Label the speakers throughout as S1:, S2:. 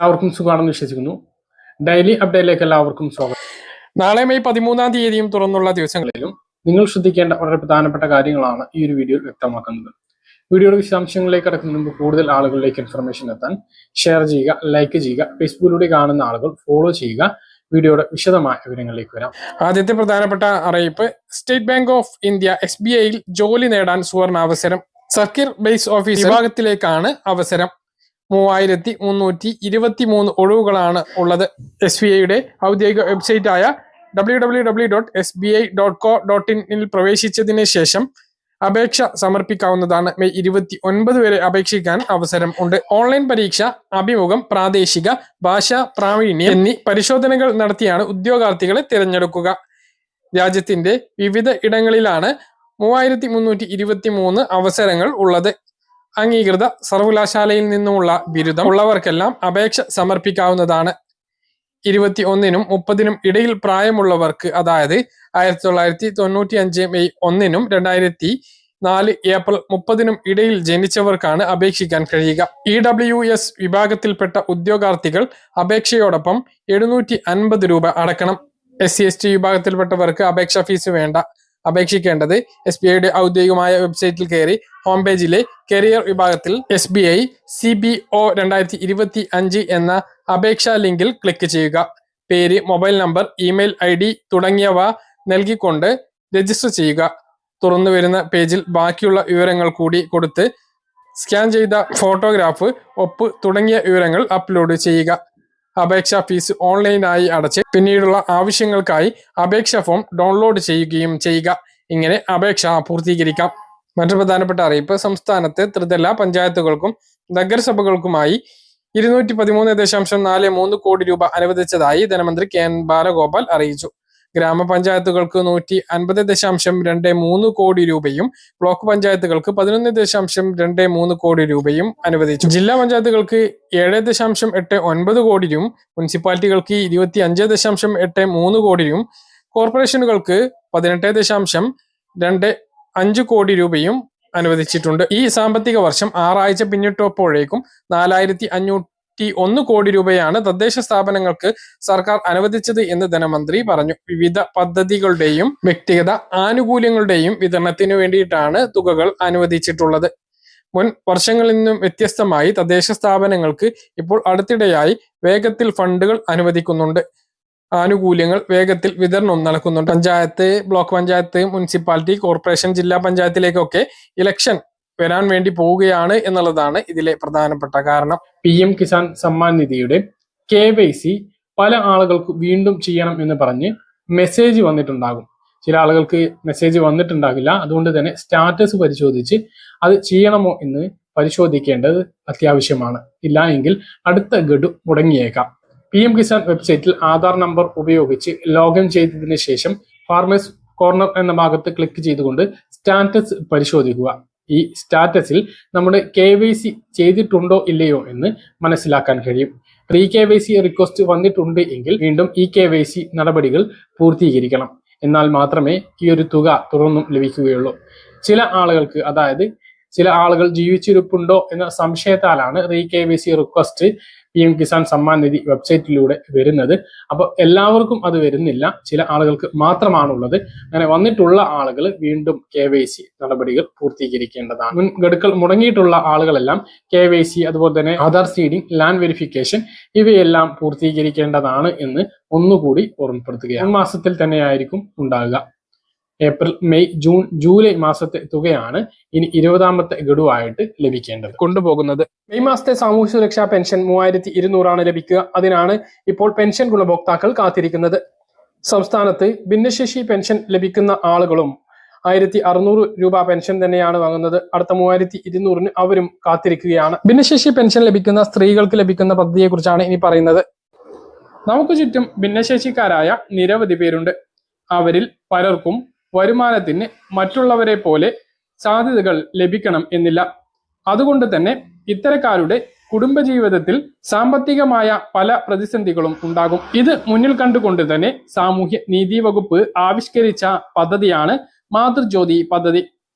S1: എല്ലാവർക്കും സുഖമാണെന്ന് വിശ്വസിക്കുന്നു. ഡെയിലി അപ്ഡേറ്റിലേക്ക് എല്ലാവർക്കും സ്വാഗതം. നാളെ മെയ് 13 തീയതിയും തുറന്നുള്ള ദിവസങ്ങളിലും നിങ്ങൾ ശ്രദ്ധിക്കേണ്ട വളരെ പ്രധാനപ്പെട്ട കാര്യങ്ങളാണ് ഈ ഒരു വീഡിയോയിൽ വ്യക്തമാക്കുന്നത്. വീഡിയോയുടെ വിശദാംശങ്ങളിലേക്ക് കടക്കുന്നതിന് മുമ്പ് കൂടുതൽ ആളുകളിലേക്ക് ഇൻഫർമേഷൻ എത്താൻ ഷെയർ ചെയ്യുക, ലൈക്ക് ചെയ്യുക, ഫേസ്ബുക്കിലൂടെ കാണുന്ന ആളുകൾ ഫോളോ ചെയ്യുക. വീഡിയോയുടെ വിശദമായ വിവരങ്ങളിലേക്ക് വരാം. ആദ്യത്തെ പ്രധാനപ്പെട്ട അറിയിപ്പ്, സ്റ്റേറ്റ് ബാങ്ക് ഓഫ് ഇന്ത്യ SBIയിൽ ജോലി നേടാൻ സുവർണാവസരം. സർക്കിൾ ബേസ് ഓഫീസർ വിഭാഗത്തിലേക്കാണ് അവസരം. 3323 ഒഴിവുകളാണ് ഉള്ളത്. SBIയുടെ ഔദ്യോഗിക വെബ്സൈറ്റായ www.sbi.co.in പ്രവേശിച്ചതിന് ശേഷം അപേക്ഷ സമർപ്പിക്കാവുന്നതാണ്. മെയ് 29 വരെ അപേക്ഷിക്കാൻ അവസരം ഉണ്ട്. ഓൺലൈൻ പരീക്ഷ, അഭിമുഖം, പ്രാദേശിക ഭാഷാ പ്രാവീണ്യം എന്നീ പരിശോധനകൾ നടത്തിയാണ് ഉദ്യോഗാർത്ഥികളെ തിരഞ്ഞെടുക്കുക. രാജ്യത്തിന്റെ വിവിധ ഇടങ്ങളിലാണ് 3323 അവസരങ്ങൾ ഉള്ളത്. അംഗീകൃത സർവകലാശാലയിൽ നിന്നുമുള്ള ബിരുദം ഉള്ളവർക്കെല്ലാം അപേക്ഷ സമർപ്പിക്കാവുന്നതാണ്. 21-നും 30-നും ഇടയിൽ പ്രായമുള്ളവർക്ക്, അതായത് 1995 മെയ് 1-നും 2004 ഏപ്രിൽ 30-നും ഇടയിൽ ജനിച്ചവർക്കാണ് അപേക്ഷിക്കാൻ കഴിയുക. EWS വിഭാഗത്തിൽപ്പെട്ട ഉദ്യോഗാർത്ഥികൾ അപേക്ഷയോടൊപ്പം 750 രൂപ അടക്കണം. SC/ST വിഭാഗത്തിൽപ്പെട്ടവർക്ക് അപേക്ഷാ ഫീസ് വേണ്ട. അപേക്ഷിക്കേണ്ടത് SBIയുടെ ഔദ്യോഗികമായ വെബ്സൈറ്റിൽ കയറി ഹോം പേജിലെ കരിയർ വിഭാഗത്തിൽ SBI CBO 2025 എന്ന അപേക്ഷാ ലിങ്കിൽ ക്ലിക്ക് ചെയ്യുക. പേര്, മൊബൈൽ നമ്പർ, ഇമെയിൽ ID തുടങ്ങിയവ നൽകിക്കൊണ്ട് രജിസ്റ്റർ ചെയ്യുക. തുറന്നു വരുന്ന പേജിൽ ബാക്കിയുള്ള വിവരങ്ങൾ കൂടി കൊടുത്ത് സ്കാൻ ചെയ്ത ഫോട്ടോഗ്രാഫ്, ഒപ്പ് തുടങ്ങിയ വിവരങ്ങൾ അപ്ലോഡ് ചെയ്യുക. അപേക്ഷാ ഫീസ് ഓൺലൈനായി അടച്ച് പിന്നീടുള്ള ആവശ്യങ്ങൾക്കായി അപേക്ഷാ ഫോം ഡൗൺലോഡ് ചെയ്യുകയും ചെയ്യുക. ഇങ്ങനെ അപേക്ഷ പൂർത്തീകരിക്കാം. മറ്റു പ്രധാനപ്പെട്ട അറിയിപ്പ്, സംസ്ഥാനത്ത് ത്രിതല പഞ്ചായത്തുകൾക്കും നഗരസഭകൾക്കുമായി 213.43 കോടി രൂപ അനുവദിച്ചതായി ധനമന്ത്രി KN ബാലഗോപാൽ അറിയിച്ചു. ഗ്രാമപഞ്ചായത്തുകൾക്ക് 150.23 കോടി രൂപയും ബ്ലോക്ക് പഞ്ചായത്തുകൾക്ക് 11.23 കോടി രൂപയും അനുവദിച്ചു. ജില്ലാ പഞ്ചായത്തുകൾക്ക് 7.89 കോടിയും മുനിസിപ്പാലിറ്റികൾക്ക് 25.83 കോടിയും കോർപ്പറേഷനുകൾക്ക് 18.25 കോടി രൂപയും അനുവദിച്ചിട്ടുണ്ട്. ഈ സാമ്പത്തിക വർഷം 6 ആഴ്ച പിന്നിട്ടപ്പോഴേക്കും 4501 കോടി രൂപയാണ് തദ്ദേശ സ്ഥാപനങ്ങൾക്ക് സർക്കാർ അനുവദിച്ചത് എന്ന് ധനമന്ത്രി പറഞ്ഞു. വിവിധ പദ്ധതികളുടെയും വ്യക്തിഗത ആനുകൂല്യങ്ങളുടെയും വിതരണത്തിനു വേണ്ടിയിട്ടാണ് തുകകൾ അനുവദിച്ചിട്ടുള്ളത്. മുൻ വർഷങ്ങളിൽ നിന്നും വ്യത്യസ്തമായി തദ്ദേശ സ്ഥാപനങ്ങൾക്ക് ഇപ്പോൾ അടുത്തിടെയായി വേഗത്തിൽ ഫണ്ടുകൾ അനുവദിക്കുന്നുണ്ട്. ആനുകൂല്യങ്ങൾ വേഗത്തിൽ വിതരണം നടക്കുന്നുണ്ട്. Panchayat, block panchayat, municipality, corporation, ജില്ലാ പഞ്ചായത്തിലേക്കൊക്കെ ഇലക്ഷൻ വരാൻ വേണ്ടി പോവുകയാണ് എന്നുള്ളതാണ് ഇതിലെ പ്രധാനപ്പെട്ട കാരണം. PM കിസാൻ സമ്മാൻ നിധിയുടെ KYC പല ആളുകൾക്ക് വീണ്ടും ചെയ്യണം എന്ന് പറഞ്ഞ് മെസ്സേജ് വന്നിട്ടുണ്ടാകും. ചില ആളുകൾക്ക് മെസ്സേജ് വന്നിട്ടുണ്ടാകില്ല. അതുകൊണ്ട് തന്നെ സ്റ്റാറ്റസ് പരിശോധിച്ച് അത് ചെയ്യണമോ എന്ന് പരിശോധിക്കേണ്ടത് അത്യാവശ്യമാണ്. ഇല്ല എങ്കിൽ അടുത്ത ഗഡു മുടങ്ങിയേക്കാം. PM കിസാൻ വെബ്സൈറ്റിൽ ആധാർ നമ്പർ ഉപയോഗിച്ച് ലോഗിൻ ചെയ്തതിനു ശേഷം ഫാർമേഴ്സ് കോർണർ എന്ന ഭാഗത്ത് ക്ലിക്ക് ചെയ്തുകൊണ്ട് സ്റ്റാറ്റസ് പരിശോധിക്കുക. ഈ സ്റ്റാറ്റസിൽ നമ്മുടെ KYC ചെയ്തിട്ടുണ്ടോ ഇല്ലയോ എന്ന് മനസ്സിലാക്കാൻ കഴിയും. KYC റിക്വസ്റ്റ് വന്നിട്ടുണ്ട് എങ്കിൽ വീണ്ടും ഈ KYC നടപടികൾ പൂർത്തീകരിക്കണം. എന്നാൽ മാത്രമേ ഈ ഒരു തുക തുടർന്നും ലഭിക്കുകയുള്ളൂ. ചില ആളുകൾക്ക്, അതായത് ചില ആളുകൾ ജീവിച്ചിരിപ്പുണ്ടോ എന്ന സംശയത്താലാണ് KYC request PM Kisan Samman Nidhi വെബ്സൈറ്റിലൂടെ വരുന്നത്. അപ്പോൾ എല്ലാവർക്കും അത് വരുന്നില്ല, ചില ആളുകൾക്ക് മാത്രമാണുള്ളത്. അങ്ങനെ വന്നിട്ടുള്ള ആളുകൾ വീണ്ടും KYC നടപടികൾ പൂർത്തീകരിക്കേണ്ടതാണ്. മുൻ ഗഡുക്കൾ മുടങ്ങിയിട്ടുള്ള ആളുകളെല്ലാം KYC, അതുപോലെ തന്നെ ആധാർ സീഡിംഗ്, ലാൻഡ് വെരിഫിക്കേഷൻ ഇവയെല്ലാം പൂർത്തീകരിക്കേണ്ടതാണ് എന്ന് ഒന്നുകൂടി ഓർമ്മപ്പെടുത്തുകയാണ്. ഈ മാസത്തിൽ തന്നെയായിരിക്കും ഉണ്ടാകുക. ഏപ്രിൽ, മെയ്, ജൂൺ, ജൂലൈ മാസത്തെ തുകയാണ് ഇനി 20ാമത്തെ ഗഡുവായിട്ട് ലഭിക്കേണ്ടത് കൊണ്ടുപോകുന്നത്. മെയ് മാസത്തെ സാമൂഹ്യ സുരക്ഷാ പെൻഷൻ 3200 ലഭിക്കുക. അതിനാണ് ഇപ്പോൾ പെൻഷൻ ഗുണഭോക്താക്കൾ കാത്തിരിക്കുന്നത്. സംസ്ഥാനത്ത് ഭിന്നശേഷി പെൻഷൻ ലഭിക്കുന്ന ആളുകളും 1600 രൂപ പെൻഷൻ തന്നെയാണ് വാങ്ങുന്നത്. അടുത്ത 3200 അവരും കാത്തിരിക്കുകയാണ്. ഭിന്നശേഷി പെൻഷൻ ലഭിക്കുന്ന സ്ത്രീകൾക്ക് ലഭിക്കുന്ന പദ്ധതിയെ കുറിച്ചാണ് ഇനി പറയുന്നത്. നമുക്ക് ചുറ്റും ഭിന്നശേഷിക്കാരായ നിരവധി പേരുണ്ട്. അവരിൽ പലർക്കും വരുമാനത്തിന് മറ്റുള്ളവരെ പോലെ സാധ്യതകൾ ലഭിക്കണം എന്നില്ല. അതുകൊണ്ട് തന്നെ ഇത്തരക്കാരുടെ കുടുംബജീവിതത്തിൽ സാമ്പത്തികമായ പല പ്രതിസന്ധികളും ഉണ്ടാകും. ഇത് മുന്നിൽ കണ്ടുകൊണ്ട് തന്നെ സാമൂഹ്യ നീതി വകുപ്പ് ആവിഷ്കരിച്ച പദ്ധതിയാണ് മാതൃജ്യോതി പദ്ധതി.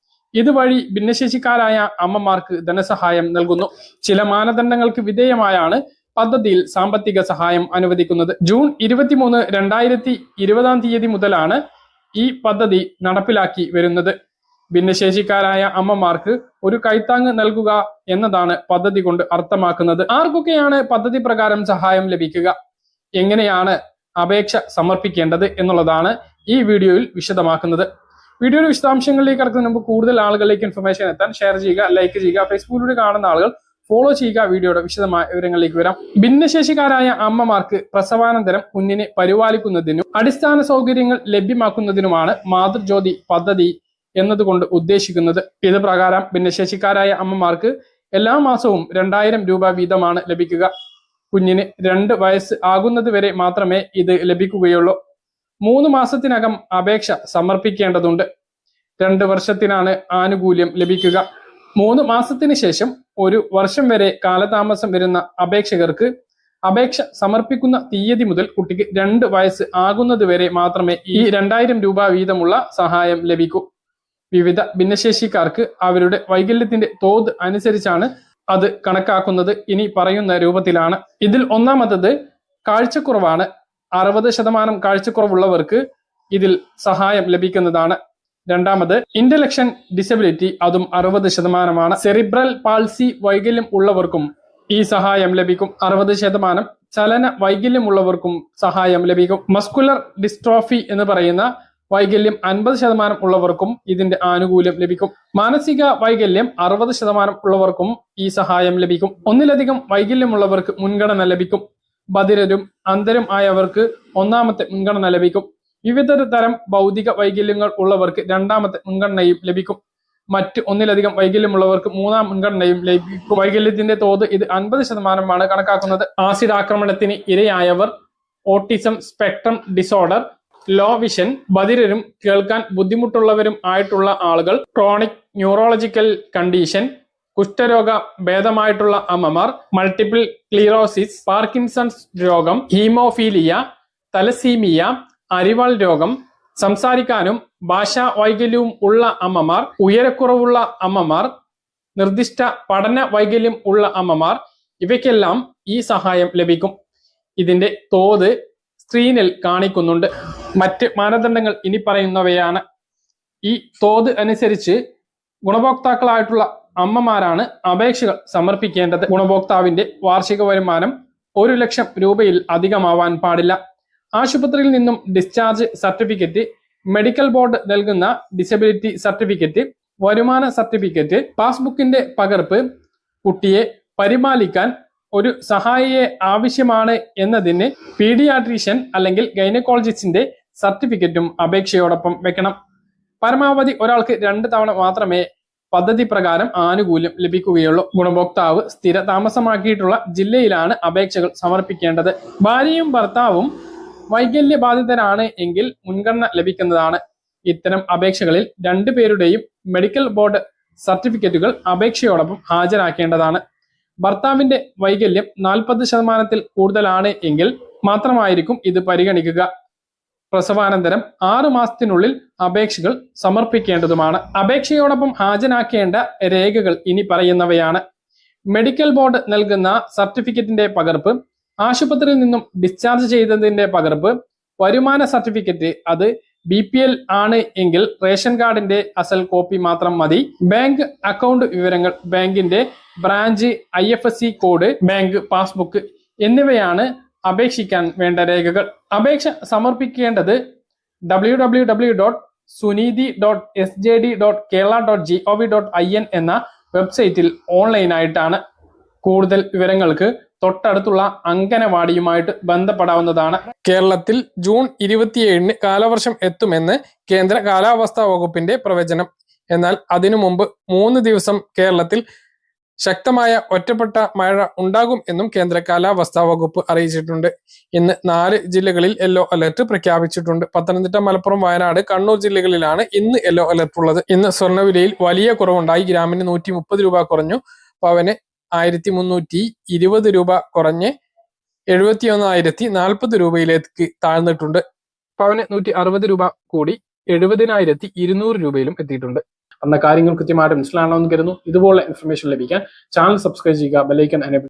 S1: ഇതുവഴി ഭിന്നശേഷിക്കാരായ അമ്മമാർക്ക് ധനസഹായം നൽകുന്നു. ചില മാനദണ്ഡങ്ങൾക്ക് വിധേയമായാണ് പദ്ധതിയിൽ സാമ്പത്തിക സഹായം അനുവദിക്കുന്നത്. ജൂൺ 23, 2020 മുതലാണ് ഈ പദ്ധതി നടപ്പിലാക്കി വരുന്നത്. ഭിന്നശേഷിക്കാരായ അമ്മമാർക്ക് ഒരു കൈത്താങ്ങ് നൽകുക എന്നതാണ് പദ്ധതി കൊണ്ട് അർത്ഥമാക്കുന്നത്. ആർക്കൊക്കെയാണ് പദ്ധതി പ്രകാരം സഹായം ലഭിക്കുക, എങ്ങനെയാണ് അപേക്ഷ സമർപ്പിക്കേണ്ടത് എന്നുള്ളതാണ് ഈ വീഡിയോയിൽ വിശദമാക്കുന്നത്. വീഡിയോയുടെ വിശദാംശങ്ങളിലേക്ക് കടക്കുന്നതിന് മുമ്പ് കൂടുതൽ ആളുകളിലേക്ക് ഇൻഫർമേഷൻ എത്താൻ ഷെയർ ചെയ്യുക, ലൈക്ക് ചെയ്യുക. ഫേസ്ബുക്കിലൂടെ കാണുന്ന ആളുകൾ ഫോളോ ചെയ്യുക. വീഡിയോയുടെ വിശദമായ വിവരങ്ങളിലേക്ക് വരാം. ഭിന്നശേഷിക്കാരായ അമ്മമാർക്ക് പ്രസവാനന്തരം കുഞ്ഞിനെ പരിപാലിക്കുന്നതിനും അടിസ്ഥാന സൗകര്യങ്ങൾ ലഭ്യമാക്കുന്നതിനുമാണ് മാതൃജ്യോതി പദ്ധതി എന്നതുകൊണ്ട് ഉദ്ദേശിക്കുന്നത്. ഇത് പ്രകാരം ഭിന്നശേഷിക്കാരായ അമ്മമാർക്ക് എല്ലാ മാസവും 2000 രൂപ വീതമാണ് ലഭിക്കുക. കുഞ്ഞിന് 2 വയസ്സ് ആകുന്നത് വരെ മാത്രമേ ഇത് ലഭിക്കുകയുള്ളൂ. 3 മാസത്തിനകം അപേക്ഷ സമർപ്പിക്കേണ്ടതുണ്ട്. 2 വർഷത്തിനാണ് ആനുകൂല്യം ലഭിക്കുക. 3 മാസത്തിന് ശേഷം 1 വർഷം വരെ കാലതാമസം വരുന്ന അപേക്ഷകർക്ക് അപേക്ഷ സമർപ്പിക്കുന്ന തീയതി മുതൽ കുട്ടിക്ക് 2 വയസ്സ് ആകുന്നത് വരെ മാത്രമേ ഈ 2000 രൂപ വീതമുള്ള സഹായം ലഭിക്കൂ. വിവിധ ഭിന്നശേഷിക്കാർക്ക് അവരുടെ വൈകല്യത്തിന്റെ തോത് അനുസരിച്ചാണ് അത് കണക്കാക്കുന്നത്. ഇനി പറയുന്ന രൂപത്തിലാണ്. ഇതിൽ ഒന്നാമത്തത് കാഴ്ചക്കുറവാണ്. 60% കാഴ്ചക്കുറവുള്ളവർക്ക് ഇതിൽ സഹായം ലഭിക്കുന്നതാണ്. രണ്ടാമത് ഇന്റലക്ഷൻ ഡിസബിലിറ്റി, അതും 60%. സെറിബ്രൽ പാൾസി വൈകല്യം ഉള്ളവർക്കും ഈ സഹായം ലഭിക്കും. 60% ചലന വൈകല്യം ഉള്ളവർക്കും സഹായം ലഭിക്കും. മസ്കുലർ ഡിസ്ട്രോഫി എന്ന് പറയുന്ന വൈകല്യം 50% ഉള്ളവർക്കും ഇതിന്റെ ആനുകൂല്യം ലഭിക്കും. മാനസിക വൈകല്യം 60% ഉള്ളവർക്കും ഈ സഹായം ലഭിക്കും. ഒന്നിലധികം വൈകല്യമുള്ളവർക്ക് മുൻഗണന ലഭിക്കും. ബധിരരും അന്ധരും ആയവർക്ക് 1ാമത്തെ മുൻഗണന ലഭിക്കും. വിവിധ തരം ഭൗതിക വൈകല്യങ്ങൾ ഉള്ളവർക്ക് 2ാമത്തെ മുൻഗണനയും ലഭിക്കും. മറ്റ് ഒന്നിലധികം വൈകല്യമുള്ളവർക്ക് 3ാം മുൻഗണനയും ലഭിക്കും. വൈകല്യത്തിന്റെ തോത് ഇത് 50% കണക്കാക്കുന്നത്. ആസിഡ് ആക്രമണത്തിന് ഇരയായവർ, autism spectrum disorder, low vision, ബധിരരും കേൾക്കാൻ ബുദ്ധിമുട്ടുള്ളവരും ആയിട്ടുള്ള ആളുകൾ, ക്രോണിക് ന്യൂറോളജിക്കൽ കണ്ടീഷൻ, കുഷ്ഠരോഗ ഭേദമായിട്ടുള്ള അമ്മമാർ, മൾട്ടിപ്പിൾ ക്ലീറോസിസ്, പാർക്കിൻസൺസ് രോഗം, ഹീമോഫീലിയ, തലസീമിയ, അരിവാൾ രോഗം, സംസാരിക്കാനും ഭാഷാ വൈകല്യവും ഉള്ള അമ്മമാർ, ഉയരക്കുറവുള്ള അമ്മമാർ, നിർദ്ദിഷ്ട പഠന വൈകല്യം ഉള്ള അമ്മമാർ, ഇവയ്ക്കെല്ലാം ഈ സഹായം ലഭിക്കും. ഇതിന്റെ തോത് സ്ക്രീനിൽ കാണിക്കുന്നുണ്ട്. മറ്റ് മാനദണ്ഡങ്ങൾ ഇനി പറയുന്നവയാണ്. ഈ തോത് അനുസരിച്ച് ഗുണഭോക്താക്കളായിട്ടുള്ള അമ്മമാരാണ് അപേക്ഷകൾ സമർപ്പിക്കേണ്ടത്. ഗുണഭോക്താവിന്റെ വാർഷിക വരുമാനം 1 ലക്ഷം രൂപയിൽ അധികമാവാൻ പാടില്ല. ആശുപത്രിയിൽ നിന്നും ഡിസ്ചാർജ് സർട്ടിഫിക്കറ്റ്, മെഡിക്കൽ ബോർഡ് നൽകുന്ന ഡിസബിലിറ്റി സർട്ടിഫിക്കറ്റ്, വരുമാന സർട്ടിഫിക്കറ്റ്, പാസ്ബുക്കിന്റെ പകർപ്പ്, കുട്ടിയെ പരിപാലിക്കാൻ ഒരു സഹായിയെ ആവശ്യമാണ് എന്നതിന് പീഡിയാട്രീഷ്യൻ അല്ലെങ്കിൽ ഗൈനക്കോളജിസ്റ്റിന്റെ സർട്ടിഫിക്കറ്റും അപേക്ഷയോടൊപ്പം വെക്കണം. പരമാവധി ഒരാൾക്ക് 2 തവണ മാത്രമേ പദ്ധതി പ്രകാരം ആനുകൂല്യം ലഭിക്കുകയുള്ളൂ. ഗുണഭോക്താവ് സ്ഥിര താമസമാക്കിയിട്ടുള്ള ജില്ലയിലാണ് അപേക്ഷകൾ സമർപ്പിക്കേണ്ടത്. ഭാര്യയും ഭർത്താവും വൈകല്യബാധിതരാണ് എങ്കിൽ മുൻഗണന ലഭിക്കുന്നതാണ്. ഇത്തരം അപേക്ഷകളിൽ 2 പേരുടെയും മെഡിക്കൽ ബോർഡ് സർട്ടിഫിക്കറ്റുകൾ അപേക്ഷയോടൊപ്പം ഹാജരാക്കേണ്ടതാണ്. ഭർത്താവിന്റെ വൈകല്യം 40% കൂടുതലാണ് എങ്കിൽ മാത്രമായിരിക്കും ഇത് പരിഗണിക്കുക. പ്രസവാനന്തരം 6 മാസത്തിനുള്ളിൽ അപേക്ഷകൾ സമർപ്പിക്കേണ്ടതുമാണ്. അപേക്ഷയോടൊപ്പം ഹാജരാക്കേണ്ട രേഖകൾ ഇനി പറയുന്നവയാണ്. മെഡിക്കൽ ബോർഡ് നൽകുന്ന സർട്ടിഫിക്കറ്റിന്റെ പകർപ്പ്, ആശുപത്രിയിൽ നിന്നും ഡിസ്ചാർജ് ചെയ്തതിന്റെ പകർപ്പ്, വരുമാന സർട്ടിഫിക്കറ്റ്, അത് BPL ആണ് എങ്കിൽ റേഷൻ കാർഡിന്റെ അസൽ കോപ്പി മാത്രം മതി. ബാങ്ക് അക്കൗണ്ട് വിവരങ്ങൾ, ബാങ്കിന്റെ branch IFSC code, bank passbook എന്നിവയാണ് അപേക്ഷിക്കാൻ വേണ്ട രേഖകൾ. അപേക്ഷ സമർപ്പിക്കേണ്ടത് www.sunidhi.sjd.kerala.gov.in എന്ന വെബ്സൈറ്റിൽ ഓൺലൈനായിട്ടാണ്. കൂടുതൽ വിവരങ്ങൾക്ക് തൊട്ടടുത്തുള്ള അംഗനവാടിയുമായിട്ട് ബന്ധപ്പെടാവുന്നതാണ്. കേരളത്തിൽ ജൂൺ 27 കാലവർഷം എത്തുമെന്ന് കേന്ദ്ര കാലാവസ്ഥാ വകുപ്പിന്റെ പ്രവചനം. എന്നാൽ അതിനു മുമ്പ് 3 ദിവസം കേരളത്തിൽ ശക്തമായ ഒറ്റപ്പെട്ട മഴ ഉണ്ടാകും എന്നും കേന്ദ്ര കാലാവസ്ഥാ വകുപ്പ് അറിയിച്ചിട്ടുണ്ട്. ഇന്ന് 4 ജില്ലകളിൽ യെല്ലോ അലർട്ട് പ്രഖ്യാപിച്ചിട്ടുണ്ട്. പത്തനംതിട്ട, മലപ്പുറം, വയനാട്, കണ്ണൂർ ജില്ലകളിലാണ് ഇന്ന് യെല്ലോ അലർട്ട് ഉള്ളത്. ഇന്ന് സ്വർണ്ണവിലയിൽ വലിയ കുറവുണ്ടായി. ഗ്രാമിന് 130 രൂപ കുറഞ്ഞു. പവന് 1320 രൂപ കുറഞ്ഞ് 71,040 രൂപയിലേക്ക് താഴ്ന്നിട്ടുണ്ട്. പവന് 160 രൂപ കൂടി 70,200 രൂപയിലും എത്തിയിട്ടുണ്ട്. അന്ന കാര്യങ്ങൾ കൃത്യമായിട്ട് മനസ്സിലാണെന്ന് കരുതുന്നു. ഇതുപോലെ ഇൻഫർമേഷൻ ലഭിക്കാൻ ചാനൽ സബ്സ്ക്രൈബ് ചെയ്യുക, ബെൽ ഐക്കൺ എനേബിൾ